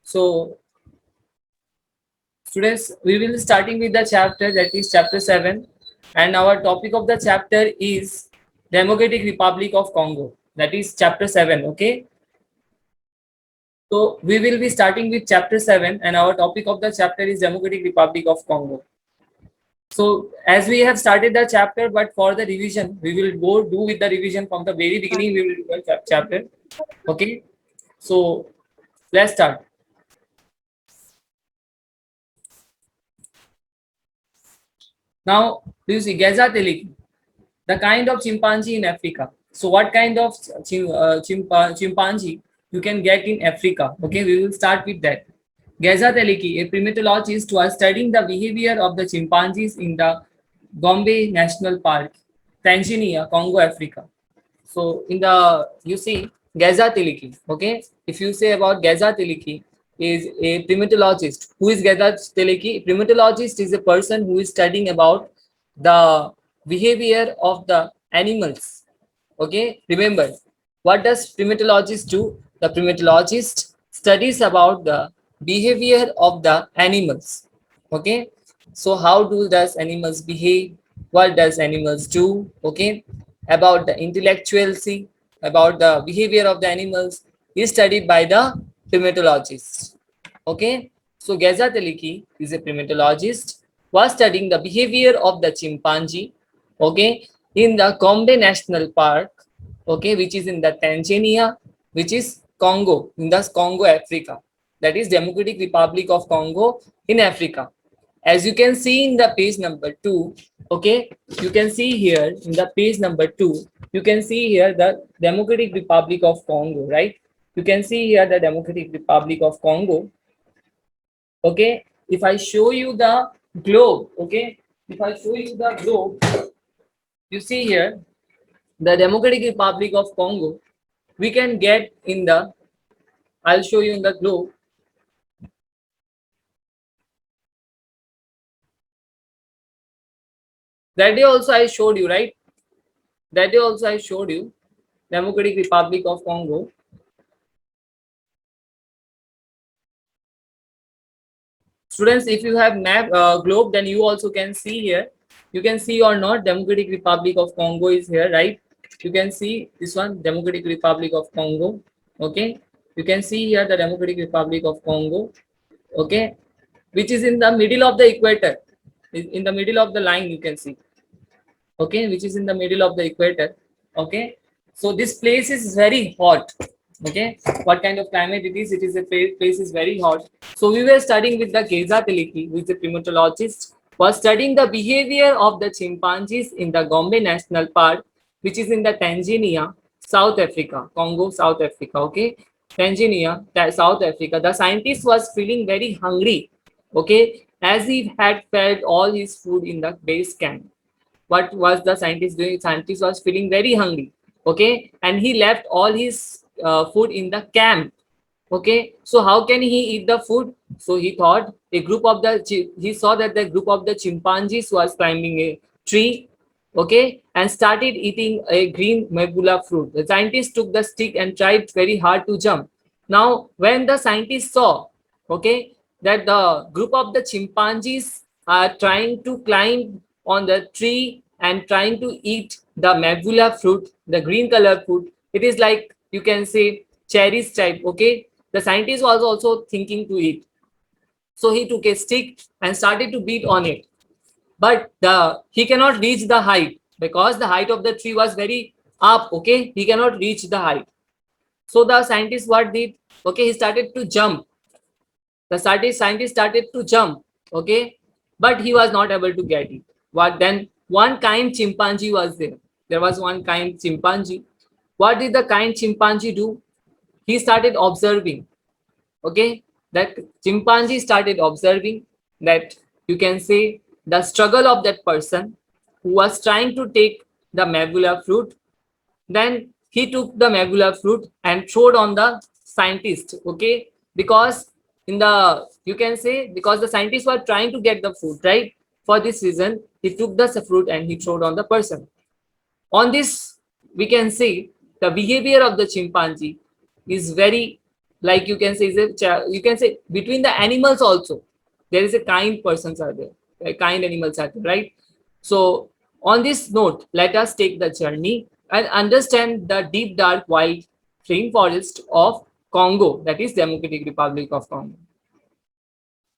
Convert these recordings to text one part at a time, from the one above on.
So students, we will be starting with the chapter that is chapter 7, and our topic of the chapter is Democratic Republic of Congo. That is chapter 7. Okay. So we will be starting with chapter 7, and our topic of the chapter is Democratic Republic of Congo. So as we have started the chapter, but for the revision, we will go do with the revision from the very beginning. We will do the chapter. Okay. So let's start. Now, do you see Gazateliki, the kind of chimpanzee in Africa? So, what kind of chimpanzee you can get in Africa? Okay, we will start with that. Gazateliki, a primatologist, was studying the behavior of the chimpanzees in the Gombe National Park, Tanzania, Congo, Africa. So in the you see Gazateliki, okay. If you say about Gazateliki is a primatologist. Who is Gazateliki? Primatologist is a person who is studying about the behavior of the animals. Okay, remember what does primatologist do? The primatologist studies about the behavior of the animals. Okay, so how do does animals behave? What does animals do? Okay, about the intellectuality, about the behavior of the animals is studied by the primatologist. Okay, so Gazateliki is a primatologist was studying the behavior of the chimpanzee, okay, in the Gombe National Park, okay, which is in the Tanzania, which is Congo, in the Congo, Africa. That is Democratic Republic of Congo in Africa. As you can see in the page number 2, okay, you can see here in the page number 2, you can see here the Democratic Republic of Congo, right? You can see here the Democratic Republic of Congo. Okay, if I show you the globe, okay, if I show you the globe, you see here the Democratic Republic of Congo, we can get in the, I'll show you in the globe. That day also I showed you, right? That day also I showed you Democratic Republic of Congo. Students, if you have map globe, then you also can see here. You can see or not, Democratic Republic of Congo is here, right? You can see this one, Democratic Republic of Congo. Okay, you can see here the Democratic Republic of Congo. Okay, which is in the middle of the equator. In the middle of the line, you can see. Okay, which is in the middle of the equator. Okay, so this place is very hot. Okay, what kind of climate it is? It is a place is very hot. So we were studying with the Gazateliki, who is a primatologist, was studying the behavior of the chimpanzees in the Gombe National Park, which is in the Tanzania, South Africa, Congo, South Africa. Okay, Tanzania, South Africa. The scientist was feeling very hungry. Okay, as he had fed all his food in the base camp. What was the scientist doing? Scientist was feeling very hungry. Okay, and he left all his food in the camp. Okay, so how can he eat the food? So he thought a group of the he saw that the group of the chimpanzees was climbing a tree. Okay, and started eating a green mebula fruit. The scientist took the stick and tried very hard to jump. Now when the scientist saw, okay, that the group of the chimpanzees are trying to climb on the tree and trying to eat the mebula fruit, the green color fruit, it is like you can say cherries type. Okay, the scientist was also thinking to eat. So he took a stick and started to beat on it. But he cannot reach the height because the height of the tree was very up. Okay, he cannot reach the height. So the scientist what did? Okay, he started to jump. The scientist started to jump. Okay, but he was not able to get it. What then? One kind chimpanzee was there. There was one kind chimpanzee. What did the kind chimpanzee do? He started observing. Okay, that chimpanzee started observing that you can say the struggle of that person who was trying to take the mebula fruit. Then he took the mebula fruit and throwed on the scientist. Okay, because in the you can say because the scientists were trying to get the food, right? For this reason he took the fruit and he throwed on the person. On this we can say the behavior of the chimpanzee is very like you can say you can say between the animals also there is a kind persons are there, kind animals are there, right? So on this note, let us take the journey and understand the deep dark wild rainforest of Congo, that is Democratic Republic of Congo.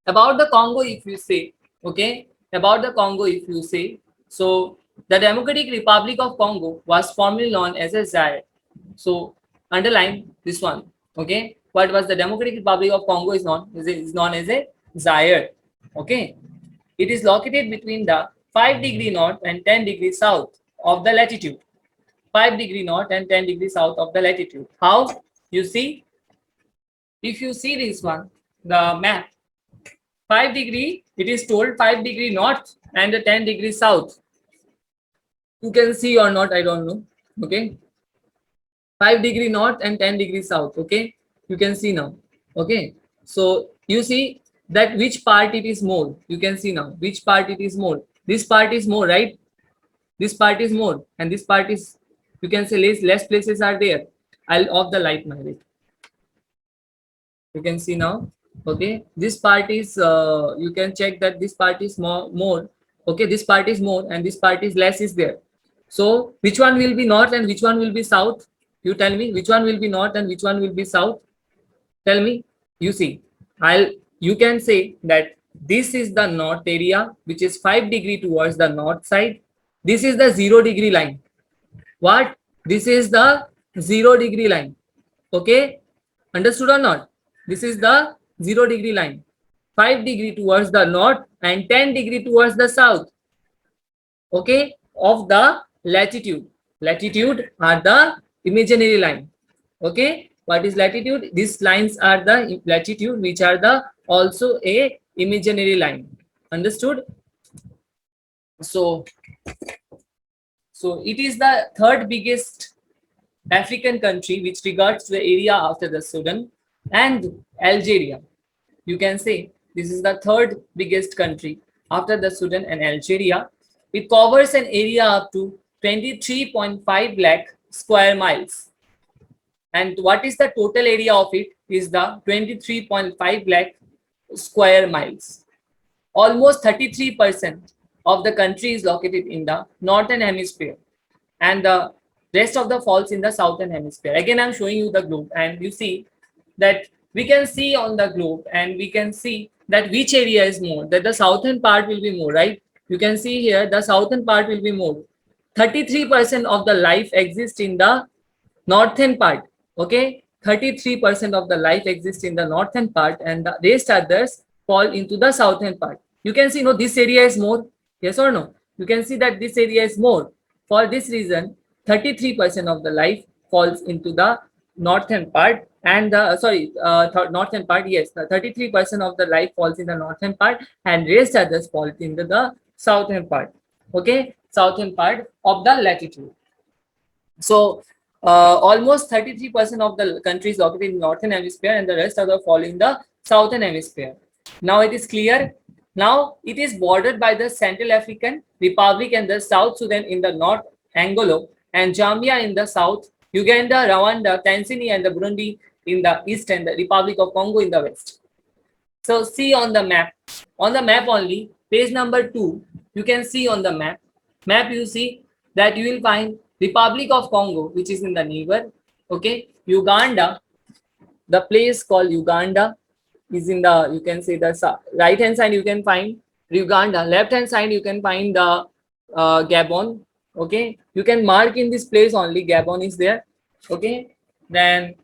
About the Congo, if you say, okay, about the Congo, if you say, so the Democratic Republic of Congo was formerly known as a Zaire. So underline this one, okay. What was the Democratic Republic of Congo is known as a Zaire, okay. It is located between the 5° north and 10° south of the latitude. 5° north and 10° south of the latitude. How? You see, if you see this one, the map, 5°, it is told 5° north and 10° south. You can see or not, I don't know. Okay. 5° north and 10° south. Okay. You can see now. Okay. So you see that which part it is more. You can see now which part it is more. This part is more, right? This part is more, and this part is, you can say, less places are there. I'll off the light now. You can see now. Okay, this part is you can check that this part is more. Okay, this part is more and this part is less is there. So which one will be north and which one will be south? You tell me which one will be north and which one will be south. Tell me. You see, you can say that this is the north area, which is 5° towards the north side. This is the 0° line. What? This is the 0° line. Okay, understood or not? This is the 0° line. 5° towards the north and 10° towards the south. Okay, of the latitude. Latitude are the imaginary line. Okay, what is latitude? These lines are the latitude, which are the also a imaginary line. Understood? So it is the third biggest African country which regards to the area after the Sudan and Algeria. You can say this is the third biggest country after the Sudan and Algeria. It covers an area up to 23.5 lakh square miles. And what is the total area of it is the 23.5 lakh square miles. Almost 33% of the country is located in the northern hemisphere, and the rest of the falls in the southern hemisphere. Again, I'm showing you the globe, and you see that we can see on the globe, and we can see that which area is more, that the southern part will be more, right? You can see here the southern part will be more. 33% of the life exists in the northern part. Okay, 33% of the life exists in the northern part, and the rest others fall into the southern part. You can see, no, this area is more. Yes or no? You can see that this area is more. For this reason, 33% of the life falls into the northern part, and the northern part. Yes, the 33% of the life falls in the northern part, and rest others fall into the southern part. Okay, southern part of the latitude. So almost 33% of the country is located in northern hemisphere, and the rest are fall in the southern hemisphere. Now it is clear. Now it is bordered by the Central African Republic and the South Sudan in the north, Angola and Zambia in the south, Uganda, Rwanda, Tanzania and the Burundi in the east, and the Republic of Congo in the west. So see on the map. On the map only, page number 2, you can see on the map. You see that you will find Republic of Congo, which is in the neighbor. Okay, Uganda, the place called Uganda is in the, you can say the right hand side you can find Uganda, left hand side you can find the Gabon. Okay, you can mark in this place only Gabon is there. Okay, then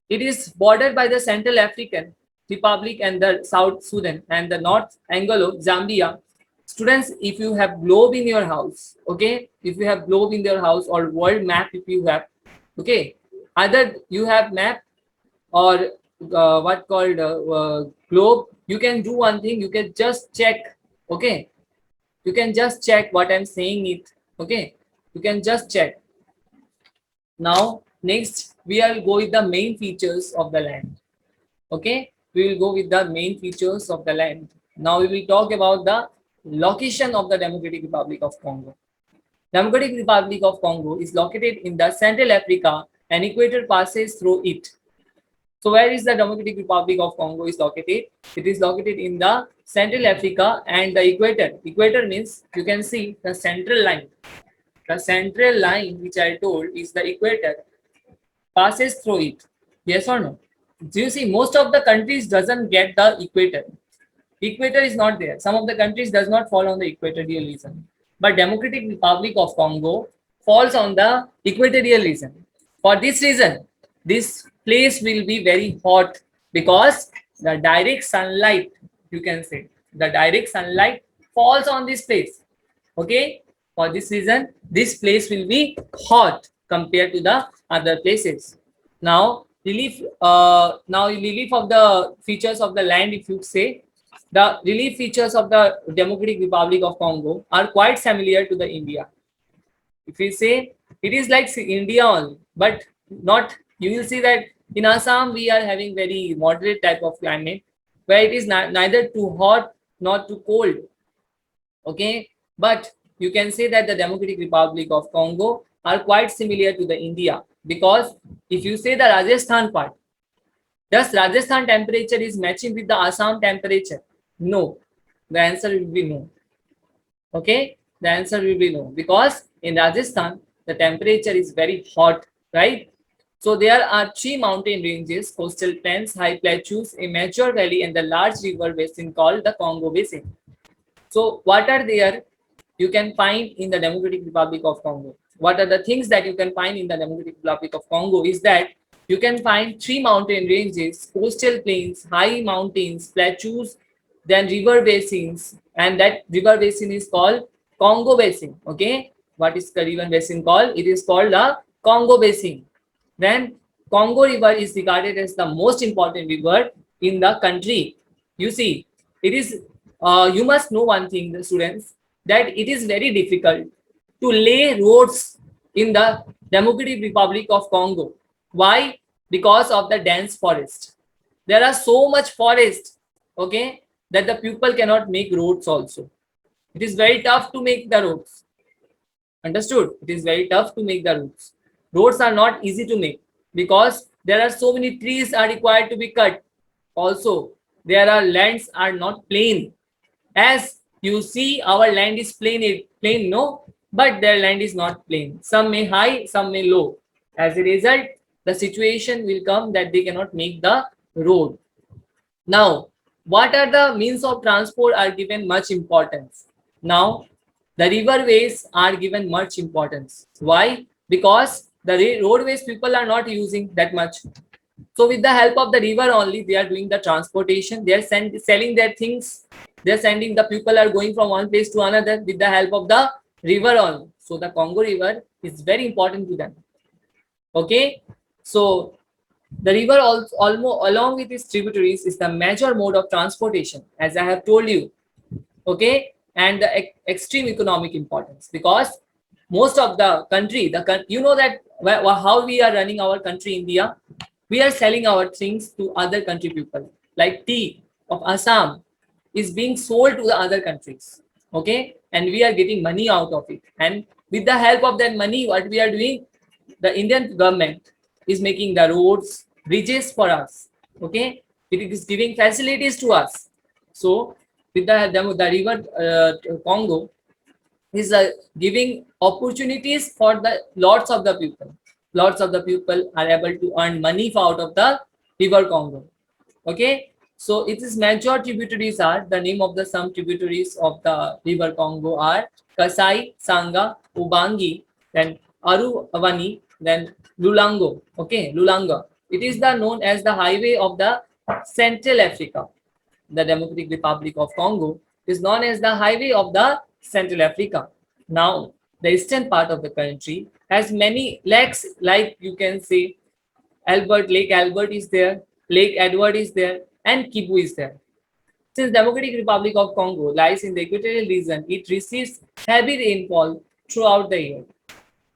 it is bordered by the Central African Republic and the South Sudan and the North Angola, Zambia. Students, if you have globe in your house, okay, if you have globe in your house or world map, if you have, okay, either you have map or what called globe, you can do one thing, you can just check, okay, you can just check what I'm saying it, okay, you can just check. Now next we will go with the main features of the land. Okay, we will go with the main features of the land. Now we will talk about the location of the Democratic Republic of Congo. Democratic Republic of Congo is located in the Central Africa, and equator passes through it. So where is the Democratic Republic of Congo is located? It is located in the Central Africa and the equator. Equator means you can see the central line. The central line which I told is the equator passes through it. Yes or no? Do you see most of the countries doesn't get the equator. Equator is not there. Some of the countries does not fall on the equatorial region. But Democratic Republic of Congo falls on the equatorial region. For this reason, this place will be very hot because the direct sunlight, you can say, the direct sunlight falls on this place. Okay. For this reason, this place will be hot compared to the other places. Now relief of the features of the land, if you say, the relief features of the Democratic Republic of Congo are quite similar to the India. If we say it is like India only, but not, you will see that in Assam we are having very moderate type of climate where it is neither too hot nor too cold. Okay, but you can say that the Democratic Republic of Congo are quite similar to the India, because if you say the Rajasthan part, does Rajasthan temperature is matching with the Assam temperature? No. The answer will be no. Okay, the answer will be no, because in Rajasthan the temperature is very hot, right? So there are three mountain ranges: coastal plains, high plateaus, a mature valley, and the large river basin called the Congo Basin. So what are there you can find in the Democratic Republic of Congo? What are the things that you can find in the Democratic Republic of Congo is that you can find three mountain ranges: coastal plains, high mountains, plateaus, then river basins, and that river basin is called Congo Basin. Okay, what is the river basin called? It is called the Congo Basin. Then Congo River is regarded as the most important river in the country. You see, it is you must know one thing, the students, that it is very difficult to lay roads in the Democratic Republic of Congo. Why? Because of the dense forest. There are so much forest, okay, that the people cannot make roads also. It is very tough to make the roads. Understood? It is very tough to make the roads. Roads are not easy to make because there are so many trees are required to be cut. Also, there are lands are not plain. As you see, our land is plain, no, but their land is not plain. Some may high, some may low. As a result, the situation will come that they cannot make the road. Now, what are the means of transport are given much importance. Now, the riverways are given much importance. Why? Because the roadways people are not using that much. So with the help of the river only, they are doing the transportation. They are selling their things. They are sending, the people are going from one place to another with the help of the river only. So the Congo River is very important to them. Okay. So the river also, almost along with its tributaries, is the major mode of transportation, as I have told you. Okay, and the extreme economic importance, because most of the country, you know that how we are running our country, India, we are selling our things to other country people. Like tea of Assam is being sold to the other countries. Okay, and we are getting money out of it, and with the help of that money, what we are doing, the Indian government is making the roads, bridges for us. Okay, it is giving facilities to us. So with the river Congo is giving opportunities for the lots of the people. Lots of the people are able to earn money out of the river Congo. Okay, so its major tributaries are, the name of the some tributaries of the river Congo are Kasai, Sanga, Ubangi, then Aruvani, then Lulango. Okay, Lulanga. It is the known as the highway of the Central Africa. The Democratic Republic of Congo is known as the highway of the Central Africa. Now, the eastern part of the country has many lakes, like you can say Lake Albert is there, Lake Edward is there, and Kivu is there. Since Democratic Republic of Congo lies in the equatorial region, it receives heavy rainfall throughout the year.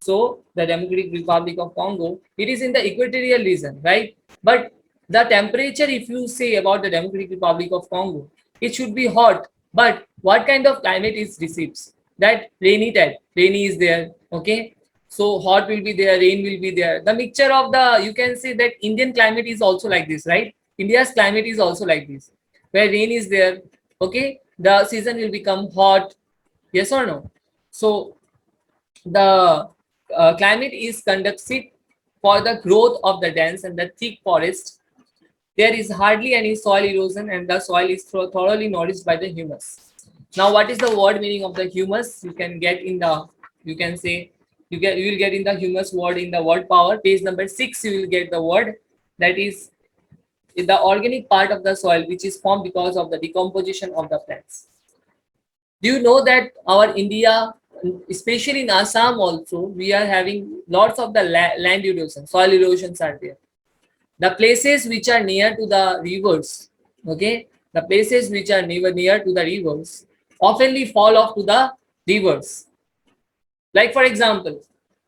So the Democratic Republic of Congo, it is in the equatorial region, right? But the temperature, if you say about the Democratic Republic of Congo, it should be hot. But what kind of climate it receives? That rainy type, rainy is there. Okay. So hot will be there, rain will be there. The mixture of the, you can say that Indian climate is also like this, right? India's climate is also like this, where rain is there. Okay, the season will become hot. Yes or no? So the climate is conducive for the growth of the dense and the thick forest. There is hardly any soil erosion, and the soil is thoroughly nourished by the humus. Now, what is the word meaning of the humus? You can get in the, you can say, you will get in the humus word in the word power. Page number 6, you will get the word that is the organic part of the soil which is formed because of the decomposition of the plants. Do you know that our India, especially in Assam also, we are having lots of the land erosion, soil erosions are there. The places which are near to the rivers, okay, the places which are near to the rivers oftenly fall off to the rivers. Like for example,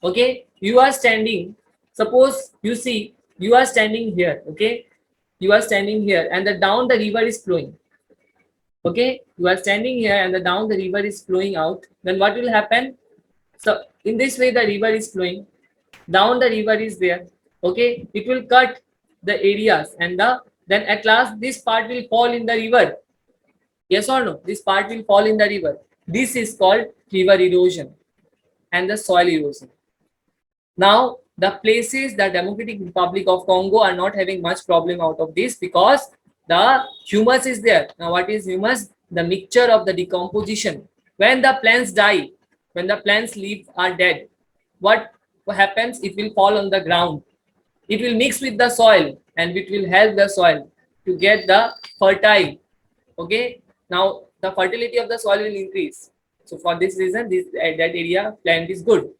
okay, you are standing, suppose you see, you are standing here, okay, you are standing here and the down the river is flowing. Okay, you are standing here and the down the river is flowing out, then what will happen? So in this way the river is flowing, down the river is there. Okay, it will cut the areas and the, then at last this part will fall in the river. Yes or no? This part will fall in the river. This is called river erosion and the soil erosion. Now the places, the Democratic Republic of Congo are not having much problem out of this because the humus is there. Now what is humus? The mixture of the decomposition. When the plants die, when the plants leaf are dead, what happens? It will fall on the ground. It will mix with the soil and it will help the soil to get the fertile. Okay, now the fertility of the soil will increase. So for this reason, this that area plant is good.